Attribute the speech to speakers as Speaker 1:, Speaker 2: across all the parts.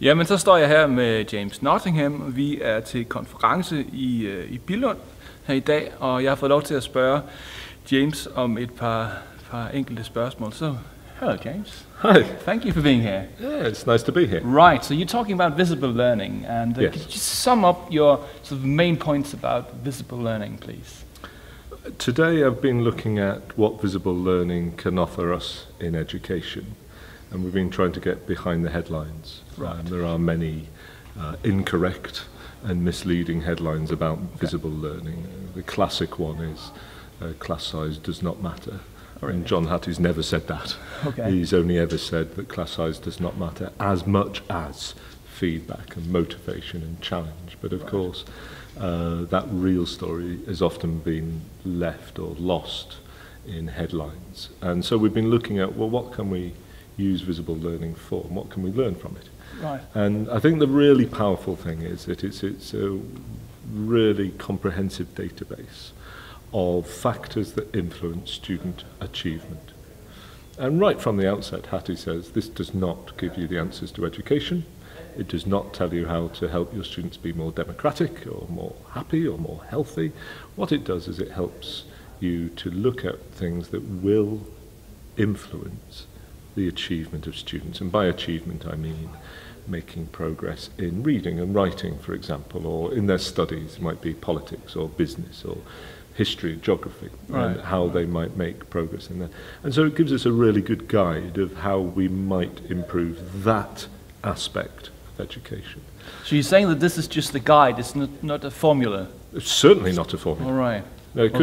Speaker 1: Jamen, så står jeg her med James Nottingham. Vi er til konference i Billund her i dag, og jeg har fået lov til at spørge James om et par enkelte spørgsmål. So, hello James.
Speaker 2: Hi.
Speaker 1: Thank you for being here.
Speaker 2: Yeah, it's nice to be here.
Speaker 1: Right, so you're talking about visible learning, and
Speaker 2: Yes.
Speaker 1: could you sum up your sort of main points about visible learning, please?
Speaker 2: Today I've been looking at what visible learning can offer us in education, and we've been trying to get behind the headlines.
Speaker 1: Right.
Speaker 2: There are many incorrect and misleading headlines about visible learning. The classic one is class size does not matter. And John Hattie's never said that.
Speaker 1: Okay.
Speaker 2: He's only ever said that class size does not matter as much as feedback and motivation and challenge. But of course, that real story has often been left or lost in headlines. And so we've been looking at, well, what can we use visible learning for, and what can we learn from it?
Speaker 1: Right.
Speaker 2: And I think the really powerful thing is that it's a really comprehensive database of factors that influence student achievement. And right from the outset, Hattie says, this does not give you the answers to education. It does not tell you how to help your students be more democratic or more happy or more healthy. What it does is it helps you to look at things that will influence the achievement of students. And by achievement, I mean making progress in reading and writing, for example, or in their studies. It might be politics or business or history, geography, and how they might make progress in that. And so it gives us a really good guide of how we might improve that aspect of education.
Speaker 1: So you're saying that this is just a guide, it's not a formula?
Speaker 2: It's certainly not a formula.
Speaker 1: All right.
Speaker 2: No, it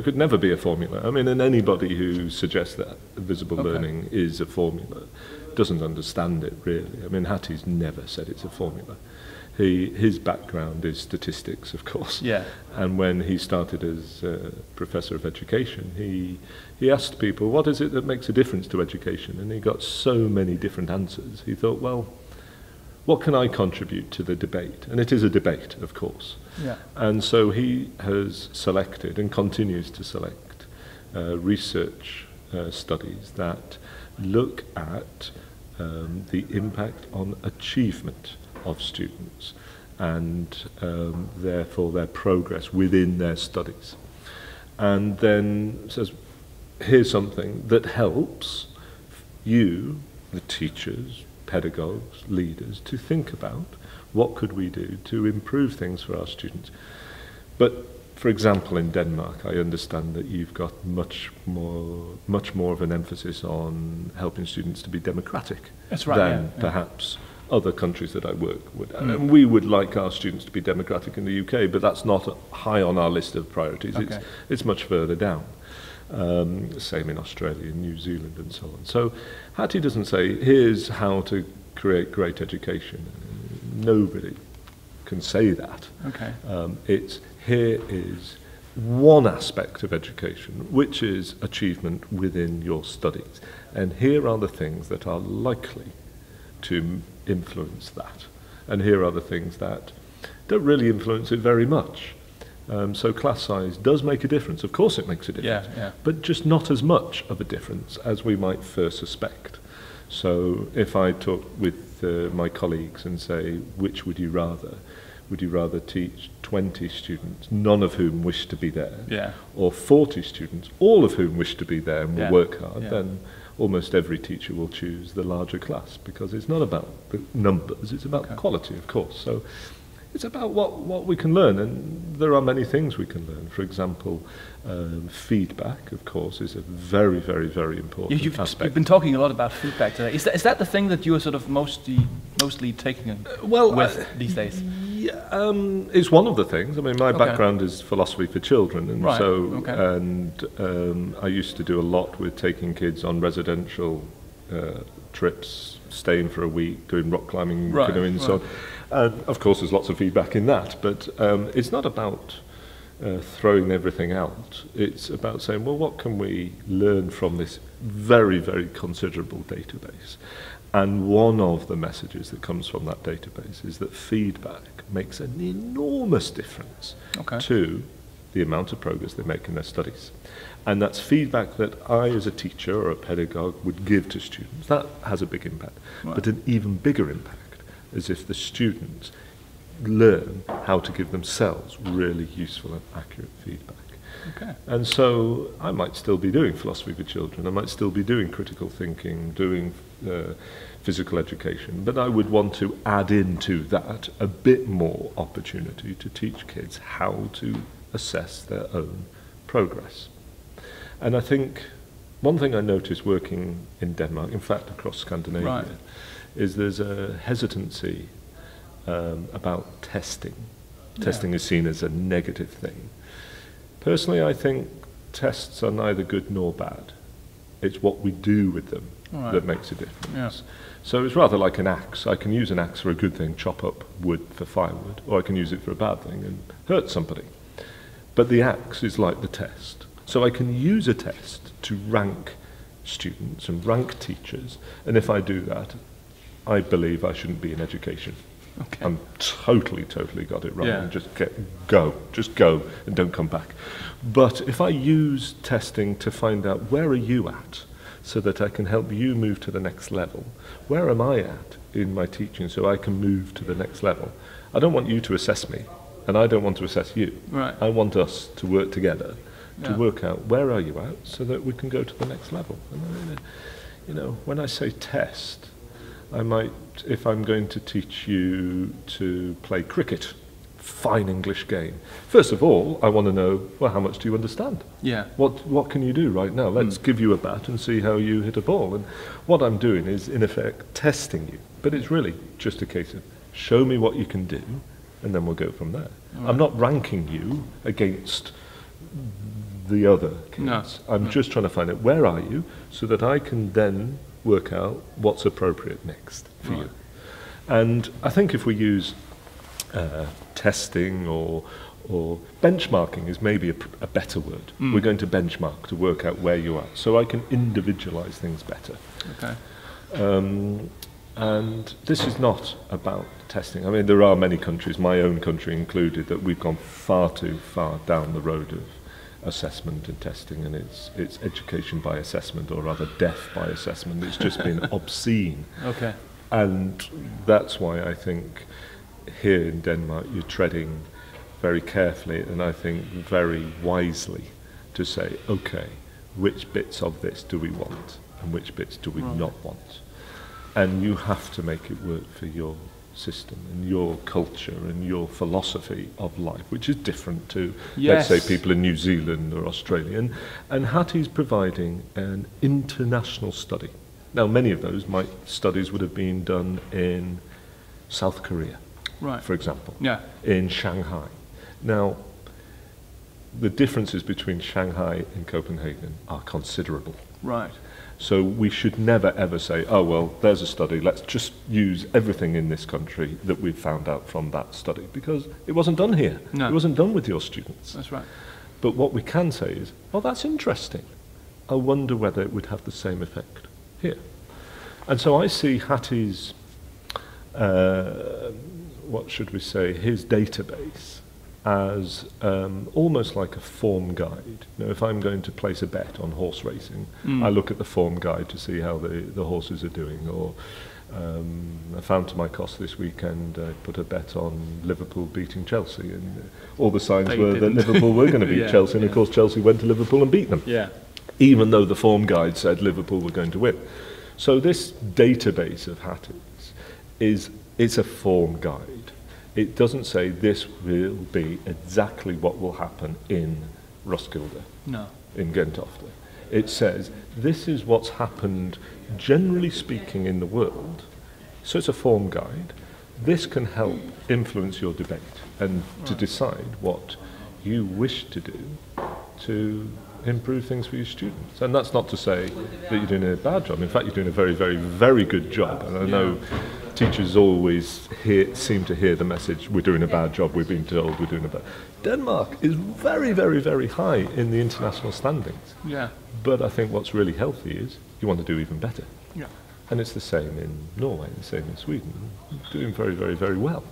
Speaker 2: could never be a formula. I mean, and anybody who suggests that visible learning is a formula doesn't understand it, really. I mean, Hattie's never said it's a formula. His background is statistics, of course.
Speaker 1: Yeah.
Speaker 2: And when he started as professor of education, he asked people, what is it that makes a difference to education? And he got so many different answers. He thought, well, what can I contribute to the debate? And it is a debate, of course.
Speaker 1: Yeah.
Speaker 2: And so he has selected and continues to select research studies that look at the impact on achievement of students and therefore their progress within their studies. And then says, here's something that helps you, the teachers, pedagogues, leaders, to think about what could we do to improve things for our students. But for example, in Denmark, I understand that you've got much more of an emphasis on helping students to be democratic.
Speaker 1: That's right,
Speaker 2: than perhaps other countries that I work with. And we would like our students to be democratic in the UK, but that's not high on our list of priorities.
Speaker 1: Okay.
Speaker 2: It's much further down. Same in Australia, New Zealand, and so on. So Hattie doesn't say, here's how to create great education. Nobody can say that.
Speaker 1: Okay.
Speaker 2: It's here is one aspect of education, which is achievement within your studies. And here are the things that are likely to influence that. And here are the things that don't really influence it very much. So class size does make a difference. Of course it makes a difference.
Speaker 1: Yeah.
Speaker 2: But just not as much of a difference as we might first suspect. So if I talk with my colleagues and say, which would you rather? Would you rather teach 20 students, none of whom wish to be there, or 40 students, all of whom wish to be there and will work hard, then almost every teacher will choose the larger class, because it's not about the numbers, it's about quality, of course. So it's about what we can learn, and there are many things we can learn. For example, feedback, of course, is a very, very, very important aspect.
Speaker 1: You've been talking a lot about feedback today. Is that the thing that you are sort of mostly taking with these days?
Speaker 2: Yeah, it's one of the things. I mean, my background is philosophy for children, and I used to do a lot with taking kids on residential trips, staying for a week, doing rock climbing, canoeing, so on. And of course, there's lots of feedback in that, but it's not about throwing everything out. It's about saying, well, what can we learn from this very, very considerable database? And one of the messages that comes from that database is that feedback makes an enormous difference to the amount of progress they make in their studies. And that's feedback that I, as a teacher or a pedagogue, would give to students. That has a big impact. But an even bigger impact as if the students learn how to give themselves really useful and accurate feedback.
Speaker 1: Okay.
Speaker 2: And so I might still be doing philosophy for children, I might still be doing critical thinking, doing physical education, but I would want to add into that a bit more opportunity to teach kids how to assess their own progress. And I think one thing I noticed working in Denmark, in fact across Scandinavia,
Speaker 1: Right.
Speaker 2: is there's a hesitancy about testing.
Speaker 1: Yeah.
Speaker 2: Testing is seen as a negative thing. Personally, I think tests are neither good nor bad. It's what we do with them
Speaker 1: Right.
Speaker 2: that makes a difference.
Speaker 1: Yeah.
Speaker 2: So it's rather like an axe. I can use an axe for a good thing, chop up wood for firewood, or I can use it for a bad thing and hurt somebody. But the axe is like the test. So I can use a test to rank students and rank teachers, and if I do that, I believe I shouldn't be in education.
Speaker 1: Okay.
Speaker 2: I'm totally got it wrong.
Speaker 1: Yeah.
Speaker 2: And just go and don't come back. But if I use testing to find out where are you at, so that I can help you move to the next level, where am I at in my teaching so I can move to the next level? I don't want you to assess me, and I don't want to assess you.
Speaker 1: Right.
Speaker 2: I want us to work together to
Speaker 1: Yeah.
Speaker 2: work out where are you at so that we can go to the next level. And I mean, you know, when I say test, I might, if I'm going to teach you to play cricket, fine English game. First of all, I want to know, well, how much do you understand?
Speaker 1: Yeah.
Speaker 2: What can you do right now? Let's give you a bat and see how you hit a ball. And what I'm doing is, in effect, testing you. But it's really just a case of, show me what you can do, and then we'll go from there.
Speaker 1: Right.
Speaker 2: I'm not ranking you against the other kids.
Speaker 1: No.
Speaker 2: I'm just trying to find out, where are you, so that I can then work out what's appropriate next for
Speaker 1: Right.
Speaker 2: you. And I think if we use testing or benchmarking is maybe a better word. We're going to benchmark to work out where you are, so I can individualize things better.
Speaker 1: Okay.
Speaker 2: And this is not about testing. I mean, there are many countries, my own country included, that we've gone far too far down the road of assessment and testing, and it's education by assessment, or rather death by assessment. It's just been obscene.
Speaker 1: Okay.
Speaker 2: And that's why I think here in Denmark you're treading very carefully, and I think very wisely, to say, okay, which bits of this do we want and which bits do we
Speaker 1: Right.
Speaker 2: not want? And you have to make it work for your system and your culture and your philosophy of life, which is different to,
Speaker 1: Yes.
Speaker 2: let's say, people in New Zealand or Australia. And Hattie's providing an international study. Now, many of those studies would have been done in South Korea,
Speaker 1: Right.
Speaker 2: for example,
Speaker 1: Yeah.
Speaker 2: in Shanghai. Now, the differences between Shanghai and Copenhagen are considerable.
Speaker 1: Right.
Speaker 2: So we should never ever say, oh, well, there's a study, let's just use everything in this country that we've found out from that study, because it wasn't done here.
Speaker 1: No.
Speaker 2: It wasn't done with your students.
Speaker 1: That's right.
Speaker 2: But what we can say is, oh, that's interesting. I wonder whether it would have the same effect here. And so I see Hattie's, what should we say, his database as almost like a form guide. You know, if I'm going to place a bet on horse racing, I look at the form guide to see how the horses are doing. Or I found to my cost this weekend, I put a bet on Liverpool beating Chelsea, and all the signs
Speaker 1: They
Speaker 2: were
Speaker 1: didn't.
Speaker 2: that Liverpool were going to beat
Speaker 1: Yeah,
Speaker 2: Chelsea, and
Speaker 1: yeah.
Speaker 2: of course Chelsea went to Liverpool and beat them,
Speaker 1: Yeah.
Speaker 2: even though the form guide said Liverpool were going to win. So this database of Hattie's it's a form guide. It doesn't say this will be exactly what will happen in Roskilde,
Speaker 1: No.
Speaker 2: in Gentofte. It says this is what's happened, generally speaking, in the world. So it's a form guide. This can help influence your debate and to decide what you wish to do to improve things for your students. And that's not to say that you're doing a bad job. In fact, you're doing a very, very, very good job. And I know teachers always seem to hear the message, we're doing a bad job, we're being told we're doing a bad. Denmark is very, very, very high in the international standings.
Speaker 1: Yeah.
Speaker 2: But I think what's really healthy is you want to do even better.
Speaker 1: Yeah.
Speaker 2: And it's the same in Norway, the same in Sweden. Doing very, very, very well.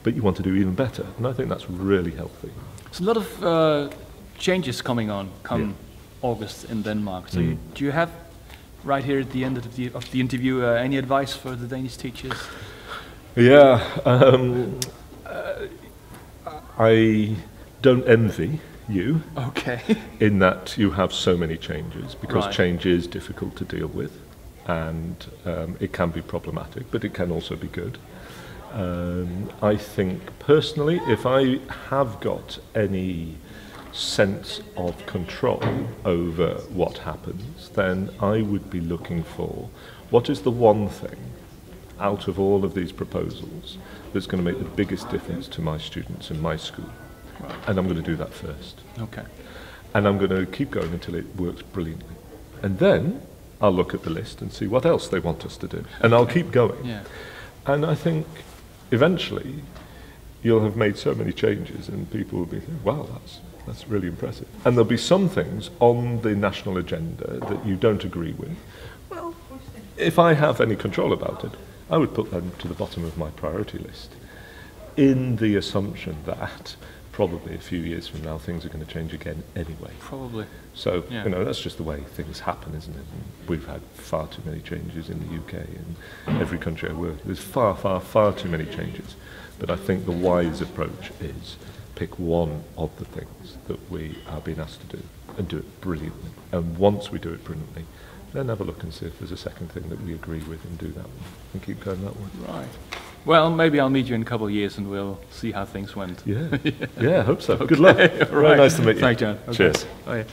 Speaker 2: But you want to do even better. And I think that's really healthy.
Speaker 1: There's a lot of changes coming on come August in Denmark. So do you have, right here at the end of the interview, any advice for the Danish teachers?
Speaker 2: Yeah, I don't envy you.
Speaker 1: Okay.
Speaker 2: In that you have so many changes, because
Speaker 1: Right.
Speaker 2: change is difficult to deal with, and it can be problematic, but it can also be good. I think personally, if I have got any sense of control over what happens, then I would be looking for what is the one thing out of all of these proposals that's going to make the biggest difference to my students in my school.
Speaker 1: Right.
Speaker 2: And I'm going to do that first.
Speaker 1: Okay.
Speaker 2: And I'm going to keep going until it works brilliantly. And then I'll look at the list and see what else they want us to do. And I'll keep going.
Speaker 1: Yeah.
Speaker 2: And I think eventually you'll have made so many changes and people will be thinking, wow, that's really impressive. And there'll be some things on the national agenda that you don't agree with. Well, if I have any control about it, I would put them to the bottom of my priority list, in the assumption that probably a few years from now things are going to change again anyway.
Speaker 1: Probably.
Speaker 2: So,
Speaker 1: Yeah.
Speaker 2: you know, that's just the way things happen, isn't it? And we've had far too many changes in the UK and every country I work. There's far too many changes. But I think the wise approach is pick one of the things that we are being asked to do and do it brilliantly. And once we do it brilliantly, then have a look and see if there's a second thing that we agree with and do that one and keep going that way.
Speaker 1: Right. Well, maybe I'll meet you in a couple of years and we'll see how things went.
Speaker 2: Yeah, yeah, I hope so. Good luck.
Speaker 1: Right.
Speaker 2: Very nice to meet you.
Speaker 1: Thanks, John. Okay.
Speaker 2: Cheers.
Speaker 1: Oh, yeah.